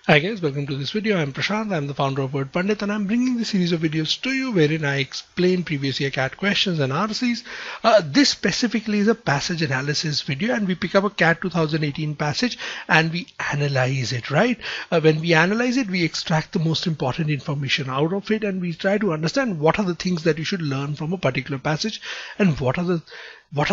Hi guys, welcome to this video. I'm Prashant, I'm the founder of Word Pandit, and I'm bringing this series of videos to you wherein I explain previous year CAT questions and RCs. This specifically is a passage analysis video, and we pick up a CAT 2018 passage and we analyze it, right? When we analyze it, we extract the most important information out of it, and we try to understand what are the things that you should learn from a particular passage and what are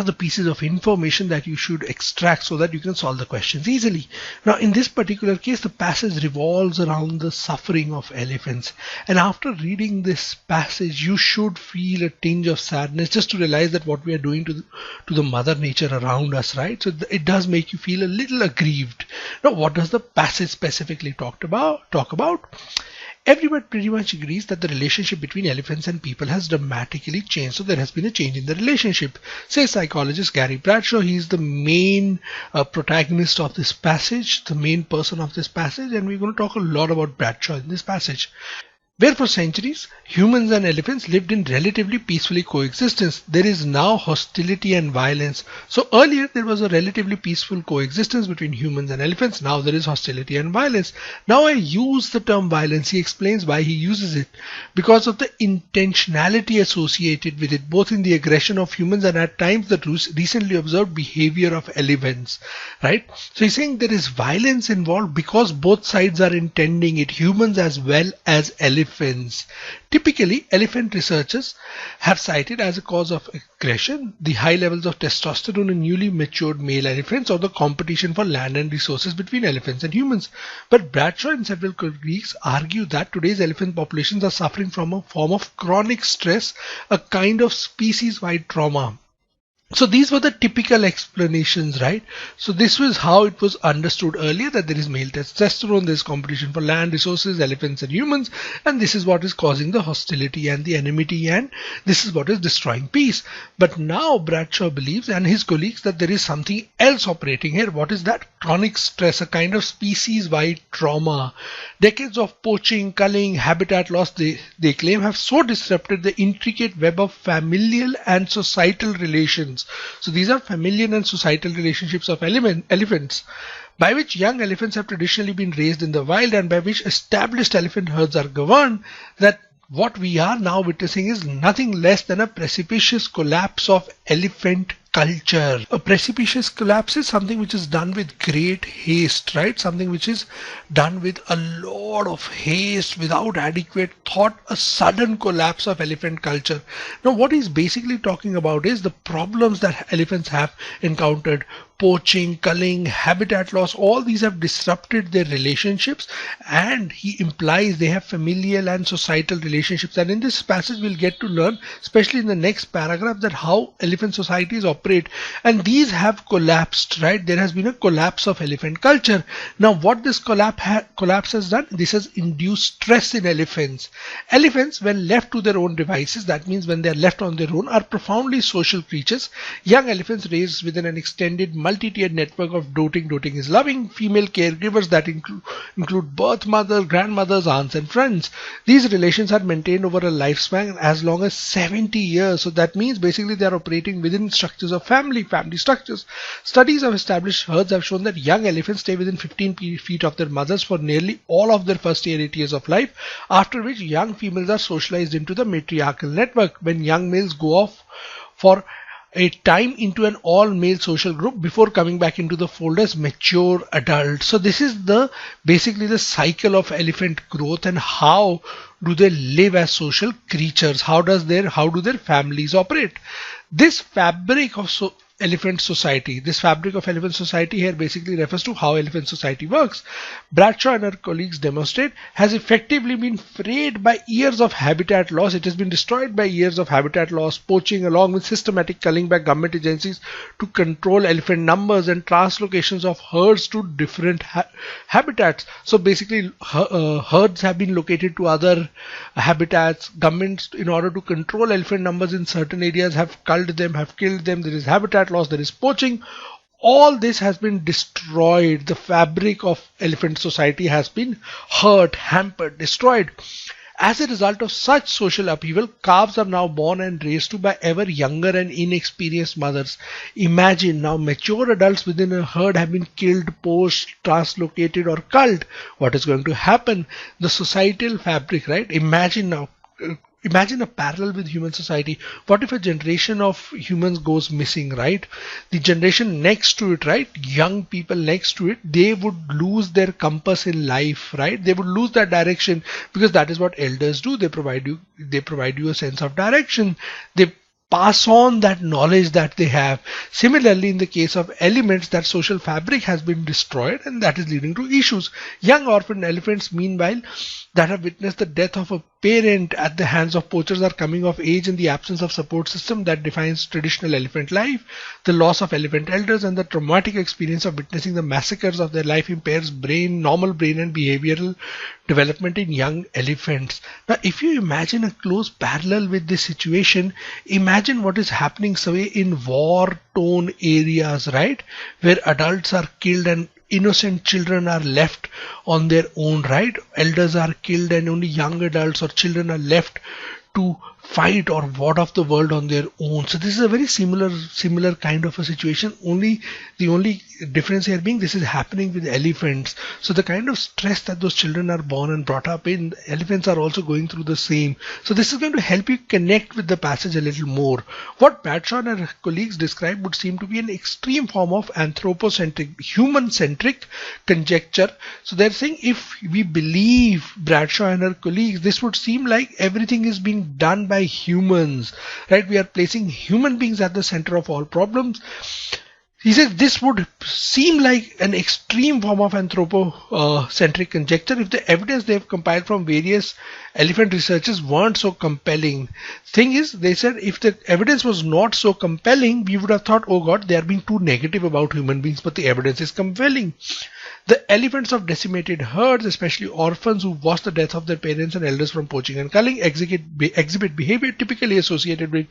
the pieces of information that you should extract so that you can solve the questions easily. Now, in this particular case, the passage revolves around the suffering of elephants. And after reading this passage, you should feel a tinge of sadness just to realize that what we are doing to the mother nature around us, right? So it does make you feel a little aggrieved. Now, what does the passage specifically talk about? Everyone pretty much agrees that the relationship between elephants and people has dramatically changed. So there has been a change in the relationship. Say psychologist Gary Bradshaw, he's the main protagonist of this passage, the main person of this passage, and we're going to talk a lot about Bradshaw in this passage. Where for centuries, humans and elephants lived in relatively peacefully coexistence, there is now hostility and violence. So earlier there was a relatively peaceful coexistence between humans and elephants. Now there is hostility and violence. Now I use the term violence. He explains why he uses it. Because of the intentionality associated with it, both in the aggression of humans and at times the recently observed behavior of elephants. Right? So he's saying there is violence involved because both sides are intending it, humans as well as elephants. Typically, elephant researchers have cited as a cause of aggression the high levels of testosterone in newly matured male elephants or the competition for land and resources between elephants and humans. But Bradshaw and several colleagues argue that today's elephant populations are suffering from a form of chronic stress, a kind of species-wide trauma. So these were the typical explanations, right? So this was how it was understood earlier, that there is male testosterone, there is competition for land, resources, elephants and humans, and this is what is causing the hostility and the enmity, and this is what is destroying peace. But now Bradshaw believes and his colleagues that there is something else operating here. What is that? Chronic stress, a kind of species-wide trauma. Decades of poaching, culling, habitat loss, they claim, have so disrupted the intricate web of familial and societal relations. So these are familial and societal relationships of elephants, by which young elephants have traditionally been raised in the wild and by which established elephant herds are governed, that what we are now witnessing is nothing less than a precipitous collapse of elephant culture. A precipitous collapse is something which is done with great haste, right? Something which is done with a lot of haste, without adequate thought, a sudden collapse of elephant culture. Now, what he's basically talking about is the problems that elephants have encountered. Poaching, culling, habitat loss, all these have disrupted their relationships, and he implies they have familial and societal relationships. And in this passage we'll get to learn, especially in the next paragraph, that how elephant societies operate, and these have collapsed, right? There has been a collapse of elephant culture. Now what this collapse has done, this has induced stress in elephants. Elephants, when left to their own devices, that means when they are left on their own, are profoundly social creatures. Young elephants raised within an extended multi-tiered network of doting is loving female caregivers that include birth mothers, grandmothers, aunts and friends. These relations are maintained over a lifespan as long as 70 years. So that means basically they are operating within structures of family structures. Studies of established herds have shown that young elephants stay within 15 feet of their mothers for nearly all of their first 8 years of life, after which young females are socialized into the matriarchal network, when young males go off for a time into an all-male social group before coming back into the fold as mature adults. So this is basically the cycle of elephant growth, and how do they live as social creatures? How do their families operate? This fabric of elephant society here basically refers to how elephant society works. Bradshaw and her colleagues demonstrate has effectively been frayed by years of habitat loss. It has been destroyed by years of habitat loss, poaching, along with systematic culling by government agencies to control elephant numbers and translocations of herds to different habitats. So basically herds have been located to other habitats. Governments, in order to control elephant numbers in certain areas, have culled them, have killed them. There is habitat loss, there is poaching. All this has been destroyed. The fabric of elephant society has been hurt, hampered, destroyed. As a result of such social upheaval, calves are now born and raised to by ever younger and inexperienced mothers. Imagine now mature adults within a herd have been killed, poached, translocated or culled. What is going to happen? The societal fabric, right? Imagine now. Imagine a parallel with human society. What if a generation of humans goes missing, right? The generation next to it, right? Young people next to it, they would lose their compass in life, right? They would lose that direction, because that is what elders do. They provide you a sense of direction. They pass on that knowledge that they have. Similarly, in the case of elements, that social fabric has been destroyed, and that is leading to issues. Young orphaned elephants, meanwhile, that have witnessed the death of a parent at the hands of poachers are coming of age in the absence of support system that defines traditional elephant life. The loss of elephant elders and the traumatic experience of witnessing the massacres of their life impairs normal brain and behavioral development in young elephants. Now, if you imagine a close parallel with this situation, imagine what is happening say in war-torn areas, right? Where adults are killed and innocent children are left on their own, right? Elders are killed and only young adults or children are left to fight or ward off the world on their own. So this is a very similar kind of a situation. The only difference here being this is happening with elephants. So the kind of stress that those children are born and brought up in, elephants are also going through the same. So this is going to help you connect with the passage a little more. What Bradshaw and her colleagues describe would seem to be an extreme form of anthropocentric, human-centric conjecture. So they're saying if we believe Bradshaw and her colleagues, this would seem like everything is being done by humans, right? We are placing human beings at the center of all problems. He says this would seem like an extreme form of anthropocentric conjecture if the evidence they have compiled from various elephant researchers weren't so compelling. Thing is, they said if the evidence was not so compelling, we would have thought, oh God, they are being too negative about human beings, but the evidence is compelling. The elephants of decimated herds, especially orphans who watched the death of their parents and elders from poaching and culling, exhibit behavior typically associated with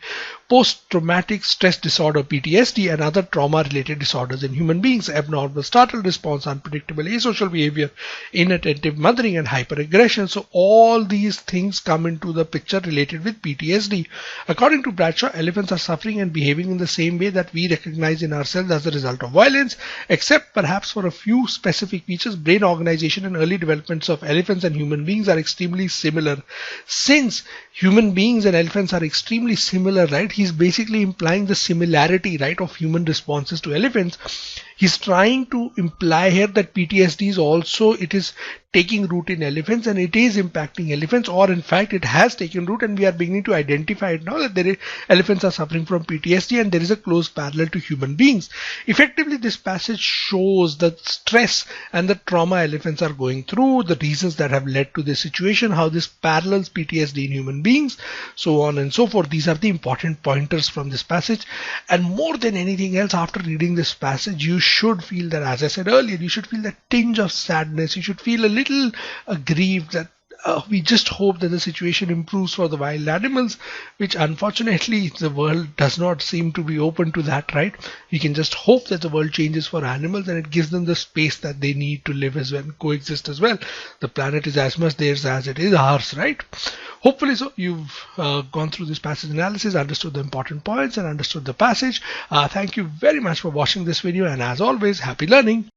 post-traumatic stress disorder (PTSD) and other trauma-related disorders in human beings: abnormal startle response, unpredictable asocial behavior, inattentive mothering, and hyperaggression. So all these things come into the picture related with PTSD. According to Bradshaw, elephants are suffering and behaving in the same way that we recognize in ourselves as a result of violence, except perhaps for a few specific features. Brain organization and early developments of elephants and human beings are extremely similar. Since human beings and elephants are extremely similar, right, he's basically implying the similarity, right, of human responses to elephants. He's trying to imply here that PTSD is also, it is taking root in elephants and it is impacting elephants, or in fact it has taken root and we are beginning to identify it now that elephants are suffering from PTSD and there is a close parallel to human beings. Effectively, this passage shows the stress and the trauma elephants are going through, the reasons that have led to this situation, how this parallels PTSD in human beings, so on and so forth. These are the important pointers from this passage, and more than anything else, after reading this passage, you should feel that, as I said earlier, you should feel that tinge of sadness. You should feel a little aggrieved that we just hope that the situation improves for the wild animals, which unfortunately the world does not seem to be open to that, right? We can just hope that the world changes for animals and it gives them the space that they need to live as well, coexist as well. The planet is as much theirs as it is ours, right? Hopefully so. You've gone through this passage analysis, understood the important points and understood the passage. Thank you very much for watching this video, and as always, happy learning.